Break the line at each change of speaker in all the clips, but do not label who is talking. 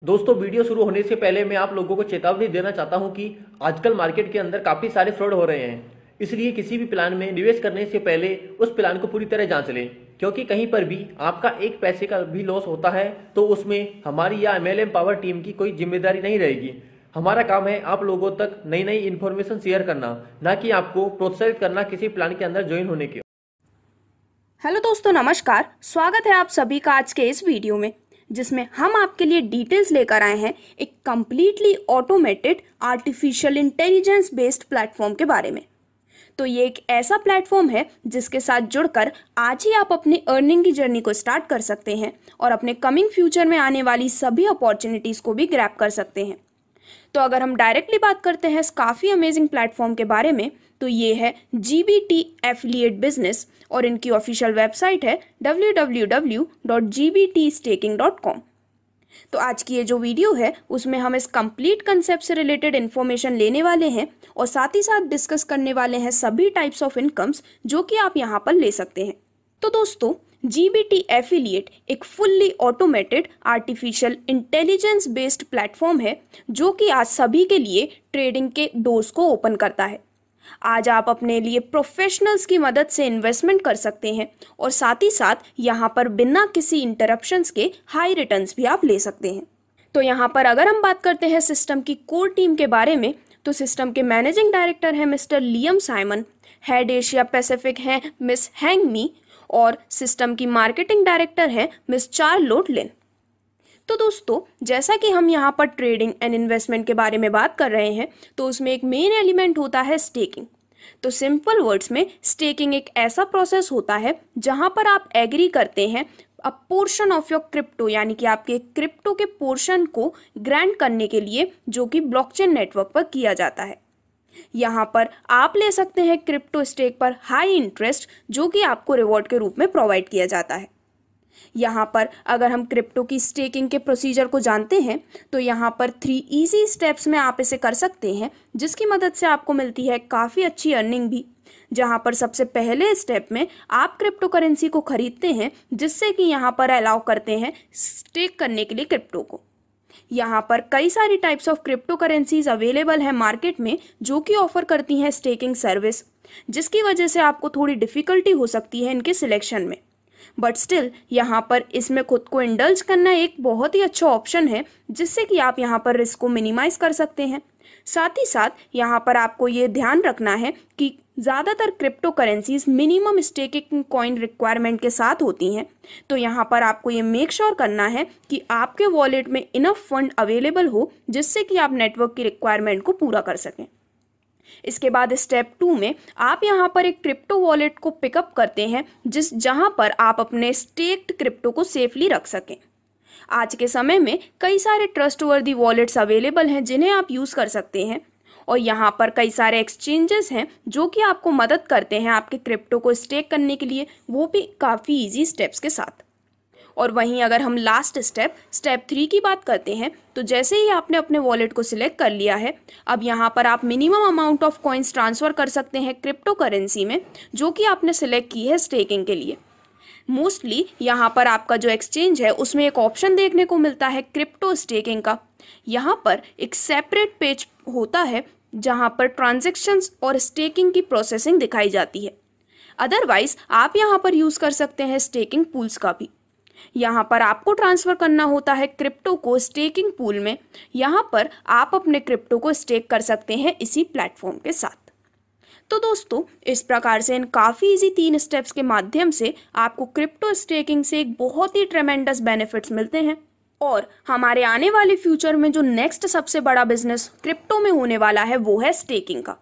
दोस्तों, वीडियो शुरू होने से पहले मैं आप लोगों को चेतावनी देना चाहता हूं कि आजकल मार्केट के अंदर काफ़ी सारे फ्रॉड हो रहे हैं। इसलिए किसी भी प्लान में निवेश करने से पहले उस प्लान को पूरी तरह जांच लें, क्योंकि कहीं पर भी आपका एक पैसे का भी लॉस होता है तो उसमें हमारी या एमएलएम पावर टीम की कोई जिम्मेदारी नहीं रहेगी। हमारा काम है आप लोगों तक नई नई इन्फॉर्मेशन शेयर करना, ना कि आपको प्रोत्साहित करना किसी प्लान के अंदर ज्वाइन होने के।
हेलो दोस्तों, नमस्कार। स्वागत है आप सभी का आज के इस वीडियो में, जिसमें हम आपके लिए डिटेल्स लेकर आए हैं एक completely automated artificial intelligence based platform के बारे में। तो ये एक ऐसा प्लेटफॉर्म है जिसके साथ जुड़कर आज ही आप अपनी अर्निंग की जर्नी को स्टार्ट कर सकते हैं और अपने कमिंग फ्यूचर में आने वाली सभी अपॉर्चुनिटीज़ को भी ग्रैब कर सकते हैं। तो अगर हम डायरेक्टली बात करते हैं इस काफ़ी अमेजिंग प्लेटफॉर्म के बारे में, तो ये है GBT एफिलिएट बिजनेस और इनकी ऑफिशियल वेबसाइट है www.gbtstaking.com। तो आज की ये जो वीडियो है उसमें हम इस कंप्लीट कंसेप्ट से रिलेटेड इन्फॉर्मेशन लेने वाले हैं और साथ ही साथ डिस्कस करने वाले हैं सभी टाइप्स ऑफ इनकम्स जो कि आप यहाँ पर ले सकते हैं। तो दोस्तों, GBT एफिलिएट एक fully automated artificial intelligence based platform है जो कि आज सभी के लिए ट्रेडिंग के डोर्स को ओपन करता है। आज आप अपने लिए प्रोफेशनल्स की मदद से इन्वेस्टमेंट कर सकते हैं और साथ ही साथ यहाँ पर बिना किसी इंटरप्शंस के हाई रिटर्न्स भी आप ले सकते हैं। तो यहाँ पर अगर हम बात करते हैं सिस्टम की कोर टीम के बारे में, तो सिस्टम के मैनेजिंग डायरेक्टर हैं mister Liam Simon, head Asia Pacific हैं मिस हैंग मी और सिस्टम की मार्केटिंग डायरेक्टर है मिस चार्लोट लिन। तो दोस्तों, जैसा कि हम यहाँ पर ट्रेडिंग एंड इन्वेस्टमेंट के बारे में बात कर रहे हैं, तो उसमें एक मेन एलिमेंट होता है स्टेकिंग। तो सिंपल वर्ड्स में स्टेकिंग एक ऐसा प्रोसेस होता है जहाँ पर आप एग्री करते हैं अ पोर्शन ऑफ योर क्रिप्टो, यानी कि आपके क्रिप्टो के पोर्शन को ग्रांट करने के लिए, जो कि ब्लॉकचेन नेटवर्क पर किया जाता है। यहाँ पर आप ले सकते हैं क्रिप्टो स्टेक पर हाई इंटरेस्ट, जो कि आपको रिवॉर्ड के रूप में प्रोवाइड किया जाता है। यहाँ पर अगर हम क्रिप्टो की स्टेकिंग के प्रोसीजर को जानते हैं, तो यहाँ पर 3 इजी स्टेप्स में आप इसे कर सकते हैं, जिसकी मदद से आपको मिलती है काफ़ी अच्छी अर्निंग भी। जहाँ पर सबसे पहले स्टेप में आप क्रिप्टो करेंसी को खरीदते हैं, जिससे कि यहाँ पर अलाउ करते हैं स्टेक करने के लिए क्रिप्टो को। यहाँ पर कई सारी types of crypto currencies available है मार्केट में जो कि ऑफर करती हैं स्टेकिंग सर्विस, जिसकी वजह से आपको थोड़ी डिफिकल्टी हो सकती है इनके सिलेक्शन में। बट स्टिल यहाँ पर इसमें खुद को इंडल्ज करना एक बहुत ही अच्छा ऑप्शन है, जिससे कि आप यहाँ पर रिस्क को मिनिमाइज कर सकते हैं। साथ ही साथ यहाँ पर आपको ये ध्यान रखना है कि ज़्यादातर crypto currencies minimum staking coin requirement के साथ होती हैं। तो यहाँ पर आपको ये मेक श्योर करना है कि आपके वॉलेट में इनफ फंड अवेलेबल हो, जिससे कि आप नेटवर्क की रिक्वायरमेंट को पूरा कर सकें। इसके बाद स्टेप 2 में आप यहाँ पर एक क्रिप्टो वॉलेट को पिकअप करते हैं, जहाँ पर आप अपने स्टेक्ड क्रिप्टो को सेफली रख सकें। आज के समय में कई सारे ट्रस्टवर्दी वॉलेट्स अवेलेबल हैं जिन्हें आप यूज़ कर सकते हैं, और यहाँ पर कई सारे एक्सचेंजेस हैं जो कि आपको मदद करते हैं आपके क्रिप्टो को स्टेक करने के लिए, वो भी काफ़ी ईजी स्टेप्स के साथ। और वहीं अगर हम लास्ट स्टेप 3 की बात करते हैं, तो जैसे ही आपने अपने वॉलेट को सिलेक्ट कर लिया है, अब यहाँ पर आप minimum amount of coins transfer कर सकते हैं क्रिप्टो करेंसी में, जो कि आपने सिलेक्ट की है स्टेकिंग के लिए। मोस्टली यहाँ पर आपका जो एक्सचेंज है उसमें एक ऑप्शन देखने को मिलता है क्रिप्टो स्टेकिंग का। यहाँ पर एक सेपरेट पेज होता है जहाँ पर ट्रांजेक्शन्स और स्टेकिंग की प्रोसेसिंग दिखाई जाती है। अदरवाइज आप यहाँ पर यूज़ कर सकते हैं स्टेकिंग पूल्स का भी। यहाँ पर आपको ट्रांसफ़र करना होता है क्रिप्टो को स्टेकिंग पूल में। यहाँ पर आप अपने क्रिप्टो को स्टेक कर सकते हैं इसी प्लेटफॉर्म के साथ। तो दोस्तों, इस प्रकार से इन काफ़ी इजी 3 स्टेप्स के माध्यम से आपको क्रिप्टो स्टेकिंग से एक बहुत ही ट्रेमेंडस बेनिफिट्स मिलते हैं। और हमारे आने वाले फ्यूचर में जो नेक्स्ट सबसे बड़ा बिजनेस क्रिप्टो में होने वाला है वो है स्टेकिंग का।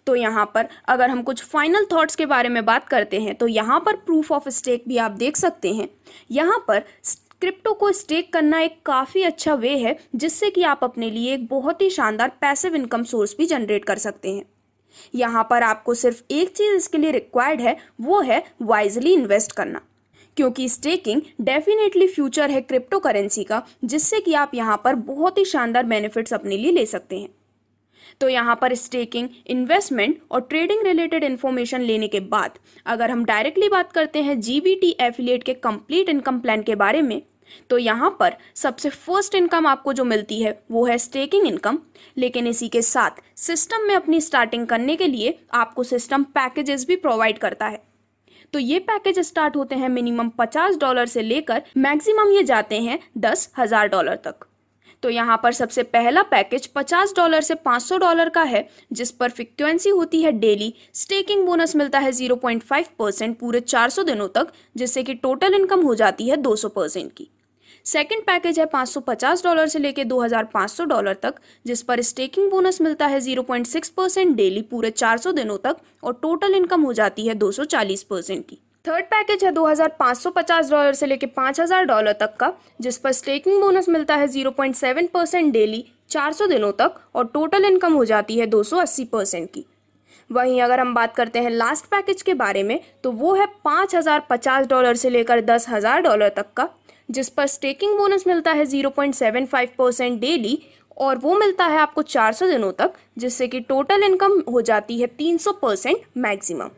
तो यहाँ पर अगर हम कुछ फाइनल थॉट्स के बारे में बात करते हैं, तो यहाँ पर प्रूफ ऑफ स्टेक भी आप देख सकते हैं। यहाँ पर क्रिप्टो को स्टेक करना एक काफ़ी अच्छा वे है, जिससे कि आप अपने लिए एक बहुत ही शानदार पैसिव इनकम सोर्स भी जनरेट कर सकते हैं। यहाँ पर आपको सिर्फ एक चीज़ इसके लिए रिक्वायर्ड है, वो है वाइजली इन्वेस्ट करना, क्योंकि स्टेकिंग डेफिनेटली फ्यूचर है क्रिप्टो करेंसी का, जिससे कि आप यहाँ पर बहुत ही शानदार बेनिफिट्स अपने लिए ले सकते हैं। तो यहाँ पर स्टेकिंग, इन्वेस्टमेंट और ट्रेडिंग रिलेटेड इन्फॉर्मेशन लेने के बाद अगर हम डायरेक्टली बात करते हैं GBT एफिलिएट के कंप्लीट इनकम प्लान के बारे में, तो यहाँ पर सबसे फर्स्ट इनकम आपको जो मिलती है वो है स्टेकिंग इनकम, लेकिन इसी के साथ सिस्टम में अपनी स्टार्टिंग करने के लिए आपको सिस्टम पैकेजेस भी प्रोवाइड करता है। तो ये पैकेज स्टार्ट होते हैं मिनिमम $50 से लेकर मैक्सिमम ये जाते हैं $10,000 तक। तो यहाँ पर सबसे पहला पैकेज $50 से $500 का है, जिस पर फ्रीक्वेंसी होती है डेली। स्टेकिंग बोनस मिलता है 0.5% पूरे 400 दिनों तक, जिससे कि टोटल इनकम हो जाती है 200% की। सेकंड पैकेज है $550 से लेकर $2,500 तक, जिस पर स्टेकिंग बोनस मिलता है 0.6% डेली पूरे 400 दिनों तक और टोटल इनकम हो जाती है 240% की। थर्ड पैकेज है $2,550 से लेकर $5,000 तक का, जिस पर स्टेकिंग बोनस मिलता है 0.7% डेली 400 दिनों तक और टोटल इनकम हो जाती है 280% की। वहीं अगर हम बात करते हैं लास्ट पैकेज के बारे में, तो वो है $5,050 से लेकर $10,000 तक का, जिस पर स्टेकिंग बोनस मिलता है 0.75% डेली और वो मिलता है आपको 400 दिनों तक, जिससे कि टोटल इनकम हो जाती है 300% मैक्सिमम।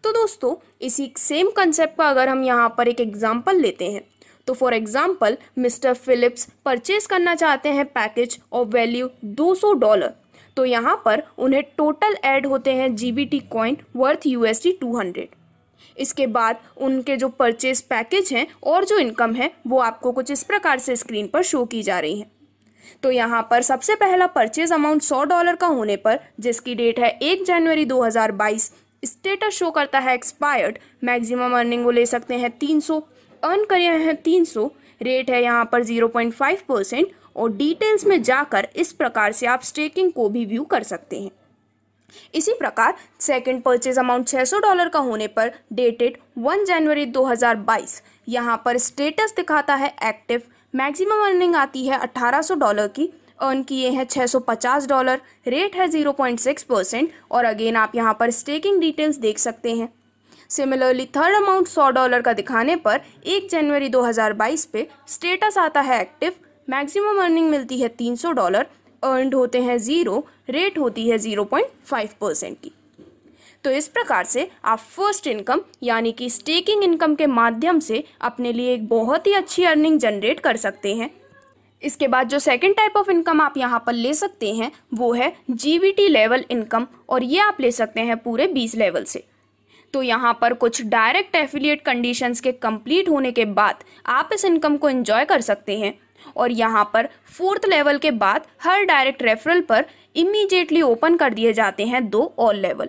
तो दोस्तों, इसी सेम कंसेप्ट का अगर हम यहाँ पर एक एग्जांपल लेते हैं, तो for example mister Phillips purchase करना चाहते हैं पैकेज ऑफ वैल्यू $200। तो यहाँ पर उन्हें टोटल ऐड होते हैं GBT कॉइन वर्थ $200। इसके बाद उनके जो परचेज पैकेज हैं और जो इनकम है वो आपको कुछ इस प्रकार से स्क्रीन पर शो की जा रही है। तो यहाँ पर सबसे पहला परचेज अमाउंट $100 का होने पर, जिसकी डेट है 1 जनवरी 2022, स्टेटस शो करता है एक्सपायर्ड। मैक्सिमम अर्निंग वो ले सकते हैं 300, अर्न करे हैं 300, रेट है यहाँ पर 0.5% और डिटेल्स में जाकर इस प्रकार से आप स्टेकिंग को भी व्यू कर सकते हैं। इसी प्रकार सेकंड परचेज अमाउंट $600 का होने पर, डेटेड 1 जनवरी 2022, यहाँ पर स्टेटस दिखाता है एक्टिव। मैक्सिमम अर्निंग आती है $1,800 की, अर्न किए हैं $650, रेट है 0.6% और अगेन आप यहाँ पर स्टेकिंग डिटेल्स देख सकते हैं। सिमिलरली थर्ड अमाउंट $100 का दिखाने पर 1 जनवरी 2022 पे स्टेटस आता है एक्टिव। मैक्सिमम अर्निंग मिलती है $300, अर्नड होते हैं 0, रेट होती है 0.5% की। तो इस प्रकार से आप फर्स्ट इनकम यानी कि स्टेकिंग इनकम के माध्यम से अपने लिए एक बहुत ही अच्छी अर्निंग जनरेट कर सकते हैं। इसके बाद जो सेकंड टाइप ऑफ इनकम आप यहाँ पर ले सकते हैं वो है GBT लेवल इनकम, और ये आप ले सकते हैं पूरे 20 लेवल से। तो यहाँ पर कुछ डायरेक्ट एफिलिएट कंडीशंस के कंप्लीट होने के बाद आप इस इनकम को एंजॉय कर सकते हैं। और यहाँ पर 4th लेवल के बाद हर डायरेक्ट रेफरल पर इमीडिएटली ओपन कर दिए जाते हैं 2 ऑल लेवल,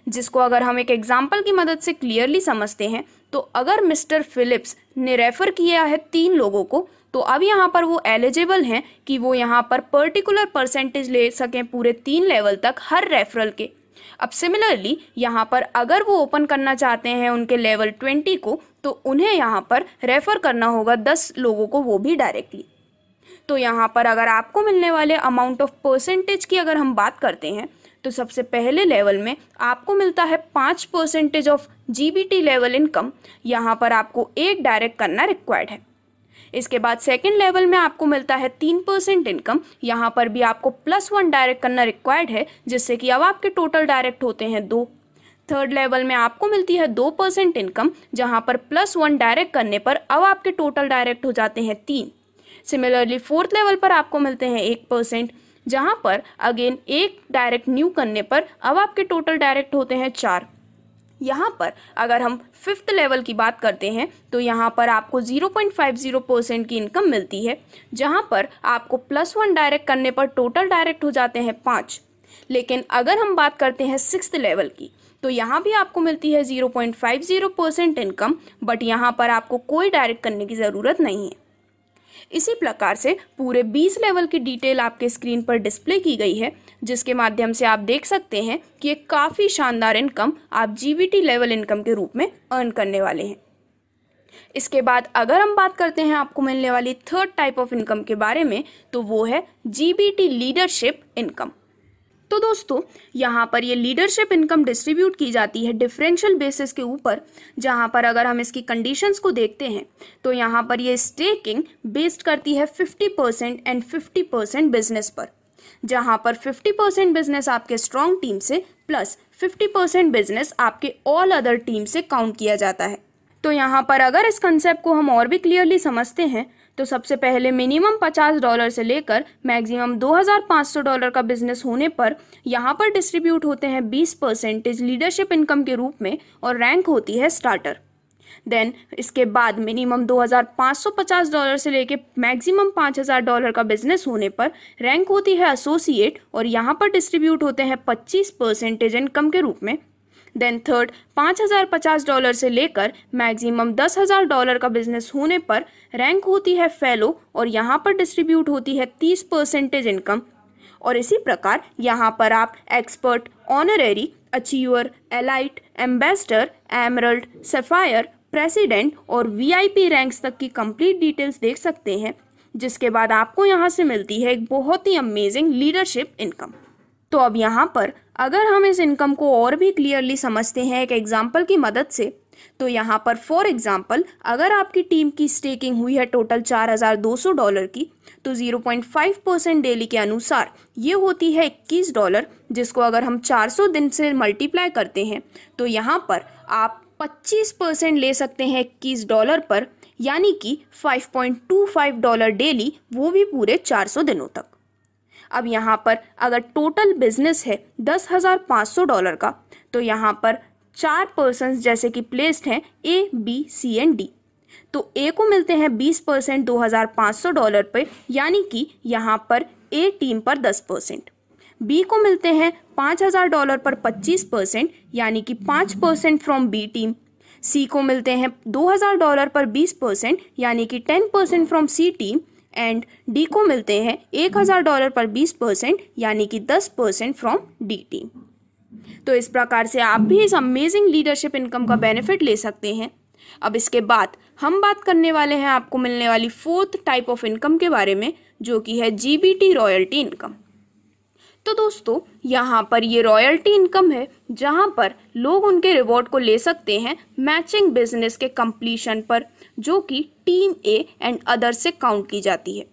जिसको अगर हम एक एग्जाम्पल की मदद से क्लियरली समझते हैं, तो अगर मिस्टर फिलिप्स ने रेफर किया है 3 लोगों को, तो अब यहाँ पर वो एलिजिबल हैं कि वो यहाँ पर पर्टिकुलर परसेंटेज ले सकें पूरे 3 लेवल तक हर रेफरल के। अब सिमिलरली यहाँ पर अगर वो ओपन करना चाहते हैं उनके लेवल 20 को, तो उन्हें यहाँ पर रेफर करना होगा 10 लोगों को, वो भी डायरेक्टली। तो यहाँ पर अगर आपको मिलने वाले अमाउंट ऑफ परसेंटेज की अगर हम बात करते हैं, तो सबसे पहले लेवल में आपको मिलता है 5% ऑफ GBT लेवल इनकम। यहाँ पर आपको 1 डायरेक्ट करना रिक्वायर्ड है। इसके बाद सेकंड लेवल में आपको मिलता है 3% इनकम। यहाँ पर भी आपको +1 डायरेक्ट करना रिक्वायर्ड है, जिससे कि अब आपके टोटल डायरेक्ट होते हैं 2। थर्ड लेवल में आपको मिलती है 2% इनकम, जहाँ पर +1 डायरेक्ट करने पर अब आपके टोटल डायरेक्ट हो जाते हैं 3। सिमिलरली 4th लेवल पर आपको मिलते हैं 1%, जहाँ पर अगेन 1 डायरेक्ट न्यू करने पर अब आपके टोटल डायरेक्ट होते हैं 4। यहाँ पर अगर हम 5th लेवल की बात करते हैं, तो यहाँ पर आपको 0.50% की इनकम मिलती है, जहाँ पर आपको +1 डायरेक्ट करने पर टोटल डायरेक्ट हो जाते हैं 5। लेकिन अगर हम बात करते हैं 6th लेवल की, तो यहाँ भी आपको मिलती है 0.50% इनकम, बट यहाँ पर आपको कोई डायरेक्ट करने की ज़रूरत नहीं है। इसी प्रकार से पूरे 20 लेवल की डिटेल आपके स्क्रीन पर डिस्प्ले की गई है, जिसके माध्यम से आप देख सकते हैं कि एक काफ़ी शानदार इनकम आप GBT लेवल इनकम के रूप में अर्न करने वाले हैं। इसके बाद अगर हम बात करते हैं आपको मिलने वाली थर्ड टाइप ऑफ इनकम के बारे में, तो वो है GBT लीडरशिप इनकम। तो दोस्तों, यहाँ पर ये लीडरशिप इनकम डिस्ट्रीब्यूट की जाती है डिफरेंशियल बेसिस के ऊपर, जहाँ पर अगर हम इसकी कंडीशंस को देखते हैं, तो यहाँ पर ये स्टेकिंग बेस्ड करती है 50% एंड 50% बिजनेस पर, जहाँ पर 50% बिजनेस आपके स्ट्रॉन्ग टीम से प्लस 50% बिजनेस आपके ऑल अदर टीम से काउंट किया जाता है। तो यहाँ पर अगर इस कंसेप्ट को हम और भी क्लियरली समझते हैं तो सबसे पहले मिनिमम $50 से लेकर मैक्सिमम $2,500 का बिजनेस होने पर यहाँ पर डिस्ट्रीब्यूट होते हैं 20% लीडरशिप इनकम के रूप में और रैंक होती है स्टार्टर। देन इसके बाद मिनिमम $2,550 से लेके मैक्सिमम $5,000 का बिजनेस होने पर रैंक होती है एसोसिएट और यहाँ पर डिस्ट्रीब्यूट होते हैं 25% इनकम के रूप में। देन थर्ड, $5,050 से लेकर मैक्सिमम $10,000 का बिजनेस होने पर रैंक होती है फेलो और यहाँ पर डिस्ट्रीब्यूट होती है 30% इनकम। और इसी प्रकार यहाँ पर आप expert, honorary, achiever, elite, ambassador, emerald, sapphire, president और वीआईपी रैंक्स तक की कंप्लीट डिटेल्स देख सकते हैं, जिसके बाद आपको यहाँ से मिलती है एक बहुत ही अमेजिंग लीडरशिप इनकम। तो अब यहाँ पर अगर हम इस इनकम को और भी क्लियरली समझते हैं एक एग्जाम्पल की मदद से, तो यहाँ पर फॉर एग्जाम्पल अगर आपकी टीम की स्टेकिंग हुई है टोटल $4,200 की, तो 0.5% डेली के अनुसार ये होती है $21, जिसको अगर हम 400 दिन से मल्टीप्लाई करते हैं तो यहाँ पर आप 25% ले सकते हैं $21 पर, यानी कि $5.25 डेली, वो भी पूरे 400 दिनों तक। अब यहाँ पर अगर टोटल बिजनेस है $10,500 का, तो यहाँ पर 4 पर्सन्स जैसे कि प्लेस्ड हैं A, B, C and D। तो A को मिलते हैं 20% $2,500 पे, यानी कि यहाँ पर A टीम पर 10%। B को मिलते हैं $5,000 पर 25%, यानी कि 5% फ्रॉम B टीम। C को मिलते हैं $2,000 पर 20%, यानी कि 10% from C team. And D को मिलते हैं $1,000 पर 20%, यानी कि 10% फ्रॉम D टीम। तो इस प्रकार से आप भी इस अमेजिंग लीडरशिप इनकम का बेनिफिट ले सकते हैं। अब इसके बाद हम बात करने वाले हैं आपको मिलने वाली फोर्थ टाइप ऑफ इनकम के बारे में, जो कि है GBT रॉयल्टी इनकम। तो दोस्तों यहाँ पर ये रॉयल्टी इनकम है जहाँ पर लोग उनके रिवॉर्ड को ले सकते हैं मैचिंग बिजनेस के कंप्लीशन पर, जो कि टीम ए एंड अदर से काउंट की जाती है।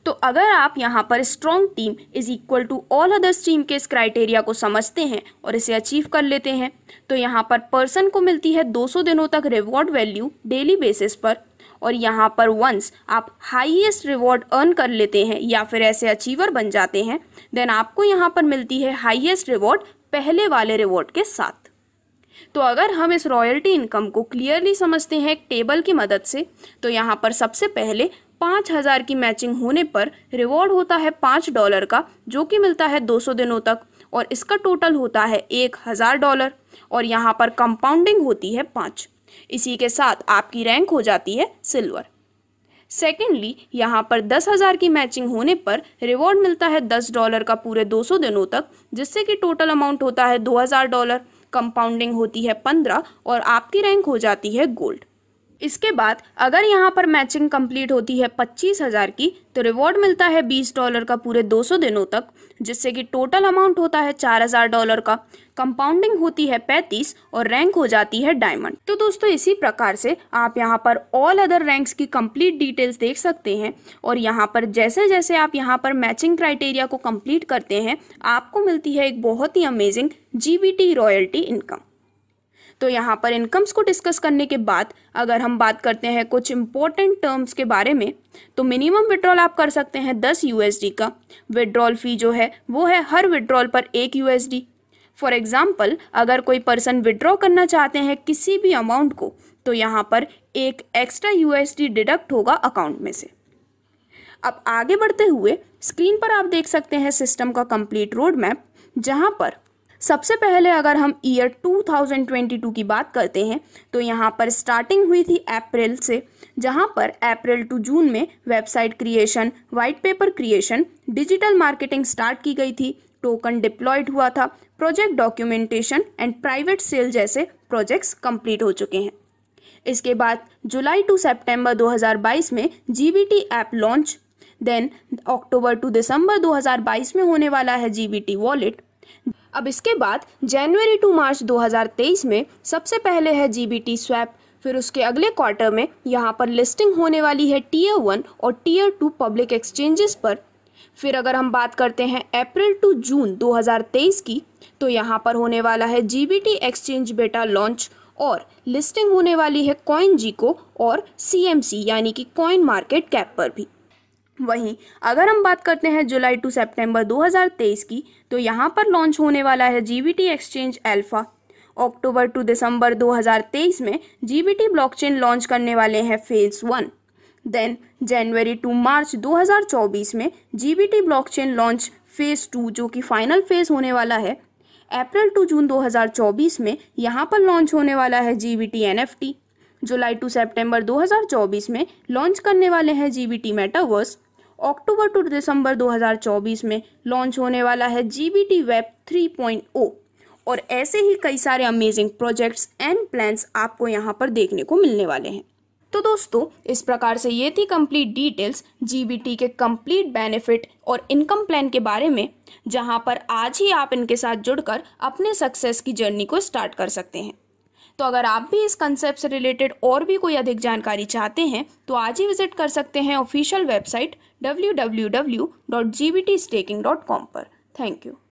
तो अगर आप यहाँ पर strong team is equal to all others team के इस क्राइटेरिया को समझते हैं और इसे अचीव कर लेते हैं, तो यहाँ पर पर्सन को मिलती है 200 दिनों तक रिवॉर्ड वैल्यू डेली बेसिस पर। और यहाँ पर वंस आप हाईएस्ट रिवॉर्ड अर्न कर लेते हैं या फिर ऐसे अचीवर बन जाते हैं, देन आपको यहाँ पर मिलती है हाईएस्ट रिवॉर्ड पहले वाले रिवॉर्ड के साथ। तो अगर हम इस रॉयल्टी इनकम को क्लियरली समझते हैं एक टेबल की मदद से, तो यहाँ पर सबसे पहले 5,000 की मैचिंग होने पर रिवॉर्ड होता है $5 का, जो कि मिलता है 200 दिनों तक और इसका टोटल होता है $1,000 और यहाँ पर कंपाउंडिंग होती है 5। इसी के साथ आपकी रैंक हो जाती है सिल्वर। सेकेंडली यहाँ पर 10,000 की मैचिंग होने पर रिवॉर्ड मिलता है $10 का पूरे 200 दिनों तक, जिससे कि टोटल अमाउंट होता है $2,000, कंपाउंडिंग होती है 15 और आपकी रैंक हो जाती है गोल्ड। इसके बाद अगर यहाँ पर मैचिंग कंप्लीट होती है 25,000 की, तो रिवॉर्ड मिलता है $20 का पूरे 200 दिनों तक, जिससे कि टोटल अमाउंट होता है $4,000 का, कंपाउंडिंग होती है 35 और रैंक हो जाती है डायमंड। तो दोस्तों इसी प्रकार से आप यहाँ पर ऑल अदर रैंक्स की कंप्लीट डिटेल्स देख सकते हैं और यहाँ पर जैसे जैसे आप यहाँ पर मैचिंग क्राइटेरिया को कंप्लीट करते हैं, आपको मिलती है एक बहुत ही अमेजिंग GBT रॉयल्टी इनकम। तो यहाँ पर इनकम्स को डिस्कस करने के बाद अगर हम बात करते हैं कुछ इंपॉर्टेंट टर्म्स के बारे में, तो मिनिमम विड्रॉल आप कर सकते हैं 10 USD का। विड्रॉल फी जो है वो है हर विड्रॉल पर 1 USD। फॉर एग्जाम्पल अगर कोई पर्सन विड्रॉ करना चाहते हैं किसी भी अमाउंट को, तो यहाँ पर एक एक्स्ट्रा USD डिडक्ट होगा अकाउंट में से। अब आगे बढ़ते हुए स्क्रीन पर आप देख सकते हैं सिस्टम का कंप्लीट रोड मैप, जहाँ पर सबसे पहले अगर हम ईयर 2022 की बात करते हैं, तो यहाँ पर स्टार्टिंग हुई थी अप्रैल से, जहाँ पर अप्रैल टू जून में website creation, white paper creation, digital marketing start की गई थी, टोकन डिप्लॉयड हुआ था, project documentation and private sale जैसे प्रोजेक्ट्स कंप्लीट हो चुके हैं। इसके बाद जुलाई टू सितंबर 2022 में GBT ऐप लॉन्च, देन अक्टूबर टू दिसंबर 2022 में होने वाला है GBT वॉलेट। अब इसके बाद जनवरी टू मार्च 2023 में सबसे पहले है GBT स्वैप, फिर उसके अगले क्वार्टर में यहाँ पर लिस्टिंग होने वाली है Tier 1 और Tier 2 पब्लिक एक्सचेंजेस पर। फिर अगर हम बात करते हैं अप्रैल टू जून 2023 की, तो यहाँ पर होने वाला है GBT एक्सचेंज बेटा लॉन्च और लिस्टिंग होने वाली है CoinGecko और CMC यानी कि कॉइन मार्केट कैप पर भी। वहीं अगर हम बात करते हैं जुलाई टू सितंबर 2023 की, तो यहाँ पर लॉन्च होने वाला है GBT एक्सचेंज अल्फा। अक्टूबर टू दिसंबर 2023 में GBT ब्लॉकचेन लॉन्च करने वाले हैं फेज 1। देन जनवरी टू मार्च 2024 में GBT ब्लॉकचेन लॉन्च फेज 2 जो कि फाइनल फेज होने वाला है। अप्रैल टू जून 2024 में यहाँ पर लॉन्च होने वाला है GBT NFT। जुलाई टू सितंबर 2024 में लॉन्च करने वाले हैं GBT मेटावर्स। अक्टूबर टू दिसंबर 2024 में लॉन्च होने वाला है GBT वेब 3.0 और ऐसे ही कई सारे अमेजिंग प्रोजेक्ट्स एंड प्लान्स आपको यहाँ पर देखने को मिलने वाले हैं। तो दोस्तों, इस प्रकार से ये थी कंप्लीट डिटेल्स GBT के कंप्लीट बेनिफिट और इनकम प्लान के बारे में, जहाँ पर आज ही आप इनके साथ जुड़कर अपने सक्सेस की जर्नी को स्टार्ट कर सकते हैं। तो अगर आप भी इस कंसेप्ट से रिलेटेड और भी कोई अधिक जानकारी चाहते हैं तो आज ही विजिट कर सकते हैं ऑफिशियल वेबसाइट www.gbtstaking.com पर। Thank you.